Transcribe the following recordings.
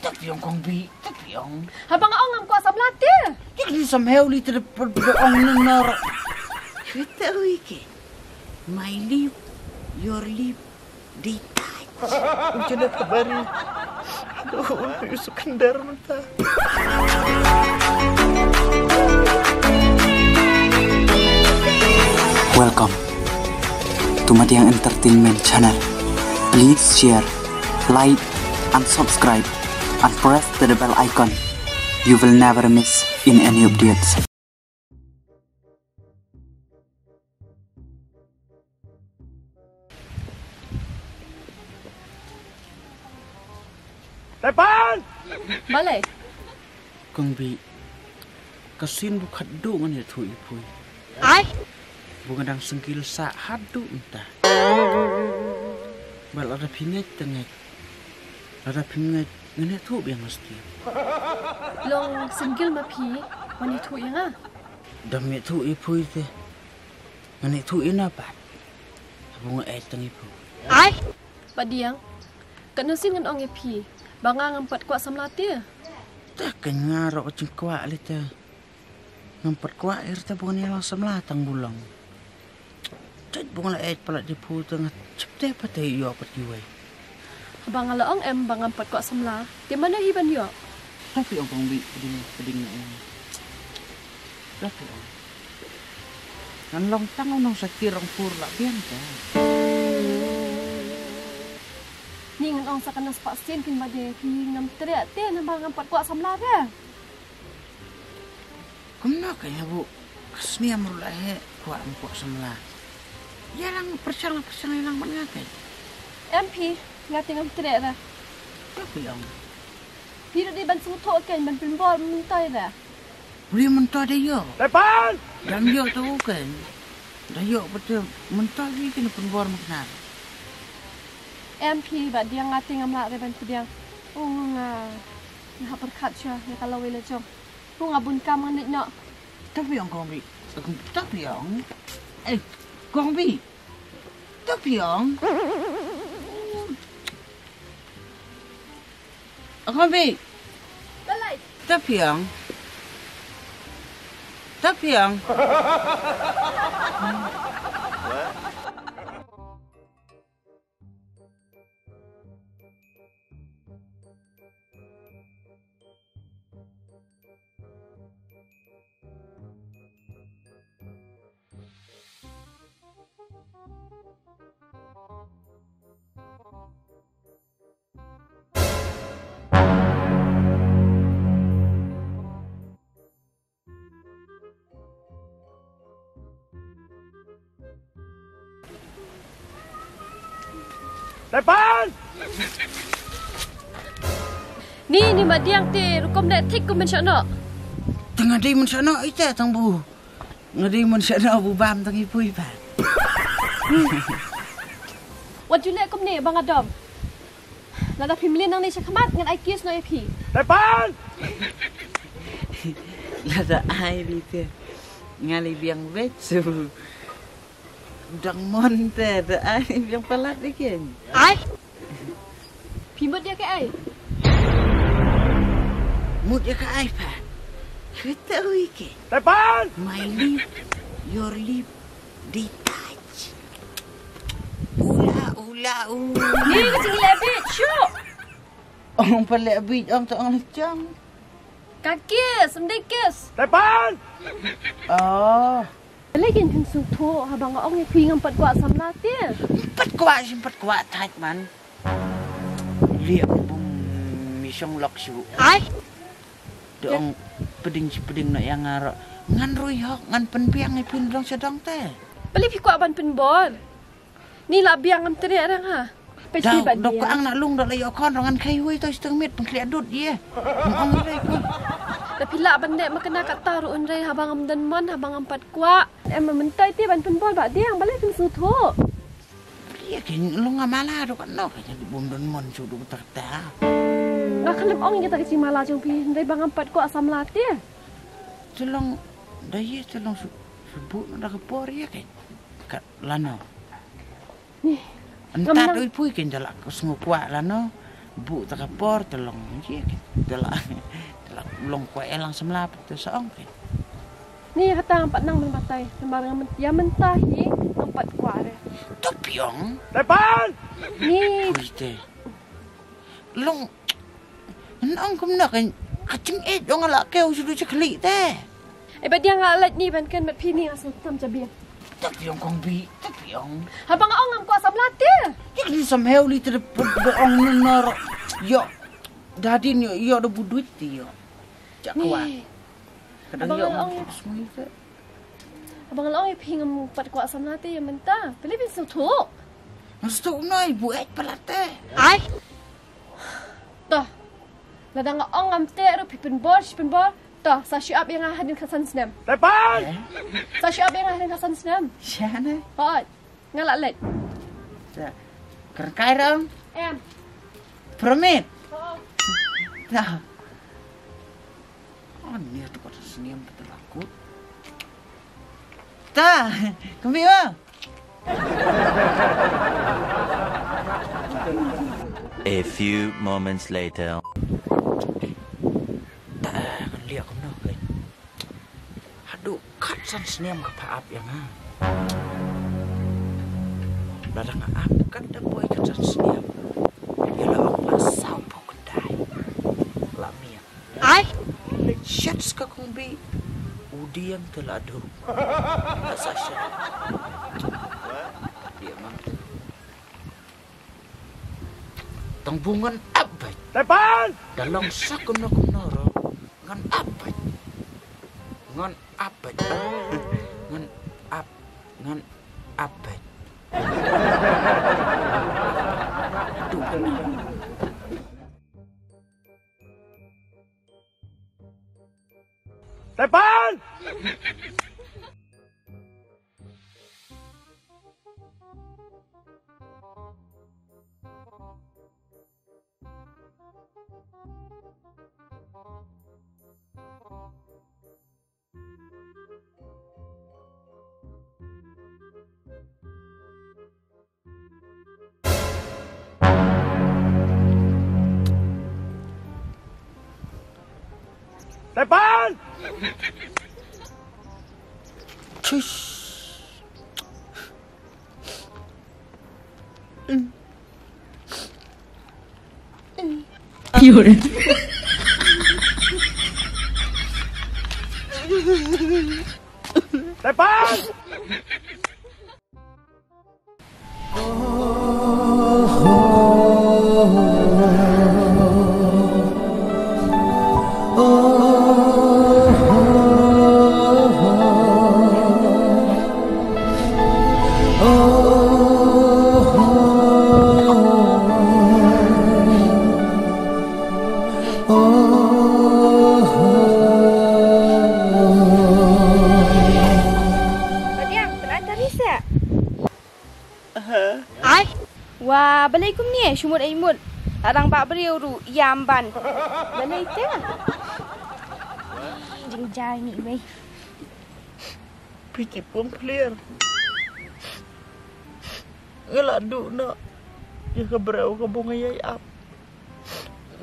Tapi yang kong bi, tapi yang. Habang ang ngam ko sa blate. Jadi somehow little ang nanor. Kita wiki. My lip, your lip, detach. Ujian kabari. Aduh, yung sukandar mata. Welcome to Madiang Entertainment Channel. Please share, like, and subscribe, and press the bell icon. You will never miss in any updates. Tepan! Balay. Kong bi, kasin bukat do ngan itu ipui. Ay. Bukan dang sengkil sa hadu entah. Bal ada pingat tengek. Ada pingat ngene tu biang mesti. Long single ma pi. Wani tu yang ah. Dam itu ipui te. Ngene tu ina pat. Bunga teng ipu. Ay. Padiang. Kanasin ngan ong pi. Bangang empat kuat samlati. Tak kenyarok cengkwa lita. Ngampat kwa irta bunga ni langsam latang bulang. Cek bunga pala di pu tengah cepte patai yo pat giwai. Abang ala ong em bang empat kuat samla. Di mana hiban yo? Tapi ang pang bi peding Tapi ang. Kan long tang nong sakirang purla biang ta. Ni ngan ong sa kanas paksin pin bade pi ngam teriak te na bang empat kuat samla be. Kumna kaya bu. Kasni amrula he kwa ampo samla. Yalang percang ilang mangakai. MP ngati ngam teriak dah. Tapi ang. Piro di ban suto kan ban pin bol mentai dah. Beli mentah dia yo. Tepan! Dan yo tu kan. Dah yo betul mentah ni kena penbuar makna. MP ba dia ngati ngam la ban pediang. Nga perkat sya ya kalau wele jom. Ngabun kam ngan no. Tapi ang kong bi. Tapi ang. Kong bi. Tapi ang. Kong bi. Balai. Tapi ang. Tapi ang. Tepan! Ni madiang te rukom dak tik ko men syakno. Tengah di mensana ita tang bu. Ngadi mensana bu bam tang ipui pa. Wat julek kom ni bang Adam. Lada pimlin nang ni syakamat ngan ai kies no EP. Tepan! Lada ai di te. Ngali biang becu. Dang monte da ai biang pelat dikin. Ai. Pimot dia ke ai. Mut ya ka ai pa. Kita wiki. Tepan! My lip, your lip, detach. Ula. Ni kecil lebih syuk. Ang pala bit ang taong lecang. Kakis, mendekis. Tepan! Oh, Lagi kan suto habang ong EP ngam pat kuat samlati. empat kuat tight man. Lihat bung misong lok su. Ai. Dong peding nak yang ngaro. Ngan rui hok ngan penpiang ipin dong sedang teh. Beli pi kuat ban penbol. Ni lah biang ngam teriak rang ha. Pesti bat Dok dia. ang nak lung dak layo kon ngan kai hui to setengah mit pengkli adut dia. Ngong rei ko. Tapi lah bandek makena kat taru unrai habang ngam dan mon habang empat kuat. Em mentai ti ban penbol bat dia ang balik kan suto. Dia kin lung ngamala dok no kaya di bum don mon su duk tak ta. Ngak kalem ong kita kecil malah jong pi unrai bang empat kuat samlati. Celong daya celong sebut nak kepor ya kan. Kat lano. Ni. Entah tu pui kan jalak semua kuat lano. Bu tak kapor tolong je telah long kuai elang semlap tu seong ke. Ni kata empat nang menpatai. Sembarang yang mentahi empat kuare. Topiong. Depan! Ni Puite. Long nang kum nak kacing dong ala keu sudah cekli teh. ba dia ngalat ni ban kan mat pini asal tam jabian. Topiong kong bi, topiong. Habang ong am kuasa melati. Jadi somehow li ter berong nor. Yo. Dadin yo ada buduit ti yo. Jak kuat. Ni. Kadang Abang yo Long. semua itu. Abang ong pingam empat kuasa melati yang mentah. Pilih bin sutu. Masuk noi buat pelate. Ai. Toh. Ladang ong am te ru pipin bor. Toh, sa siap yang hadin kasan senam. Depan! Sa siap yang hadin kasan senam. Siapa? Hot. Ngalak let. Kerkai dong. Em. Permit. Oh. Dah. Oh, ni tu kata senyum betul aku. Dah. Kami ba? A few moments later. Lihat aku nak kan. Aduh, kat san senyum ke paap yang Ladang apa kan dah boy kat san senyum. Dia lah orang pasau pun kedai. Lamia. Ai. Shots ka kung bi. Udi yang teladu. Sasha. Dia mang. Tangbungan abay. Depan! Dalam sakun na kunoro. Ngan abay. Ngan abay. Ngan abay. Depan! Depan! Cus. Depan! Wah, balai kum ni shumut aimut. Arang pak beriu ru yamban. Balai te. Jing jai ni wei. Piti pun clear. Ngeladu nak. Ya keberau ke bunga yai ap.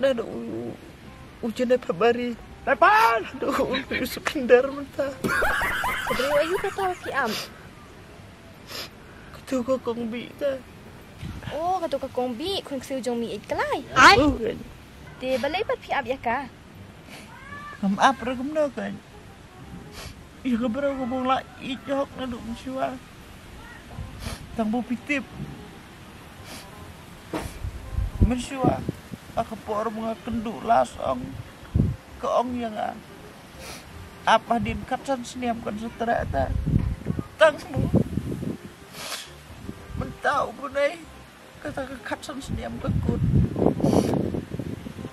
Dah ada ujian dapat bari. Depan! Aduh, Yusuf kendar mentah. Beriu ayu kata piam. Ketua kong bi ta. Oh, kata ka kombi kun siu jong mi it kalai. Oh kan. Te balai pat piam ya ka. Kam apa kum nak kan. Ya keberau ke bunga ijok nadu msiwa. Tang bu pitip. Msiwa. Aku por bunga kendu lasong. Keong yang apa din katsan seniam kan setera ta. Tangmu. Mentau punai. Kata ke katsan seniam kekut.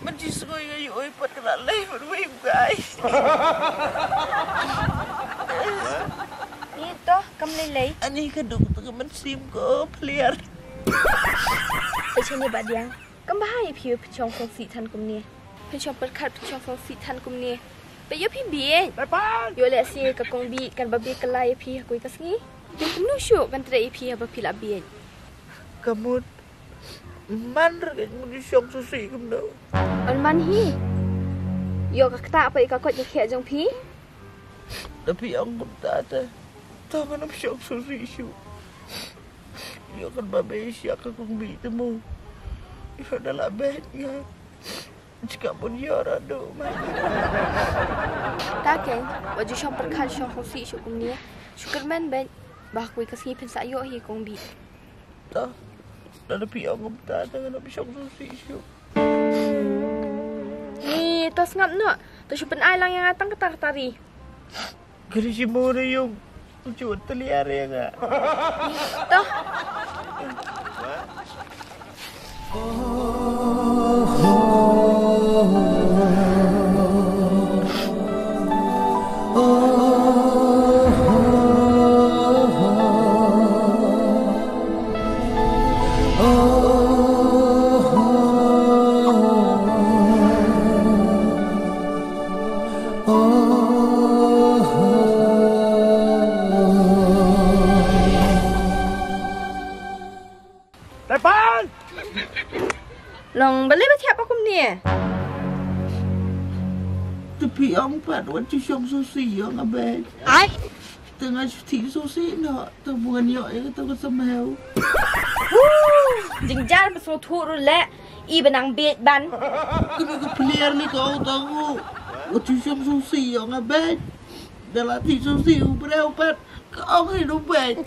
Mencis ngoi ngayu oi pat kena leh berwim guys. Ni toh kam lelai. Ani keduk tu mensim ko peliar. Pechani badiang. Kam bahai piu pechong fong si tan kum ni. Pechong perkat pechong fong si tan kum ni. Pe yo pi bi. Depan! Yo le si ka kombi kan babi kalai pi aku kasngi. Yo kum nu syu ban tre pi ba pi la bi. Kamu Man rakyat manusia susi kum đâu. Man hi. Yo kakta apa ikakot je khia jong pi? Tapi ang tata. Tangan am syok susi syu. Yo kan babe siak kung bi temu. Yo adalah behnya. Jika pun yo rado man. Taken, wajib syong perkat syong susi syu kum ni. Syukurman ben bah kui kasih pensa yo hi kong bi. Ta. Tapi ang tata kan am syok susi syu. Ni, tos ngap no. Tos syupen ai lang yang atang ketar-tari. Kali si mo na yung cuot taliare nga. Toh. Depan! Long balik bertiap aku ni. Tapi ang pat wajib syok susi yang abad. Ai? Tengah cuti susi nak tabungan yo yang kita kesemau. Jingjar besar turun le. I benang bed ban. Kena ke player ni kau tahu. Wajib syok susi yang abad. Dalam ti susi berapa pat kau hidup baik.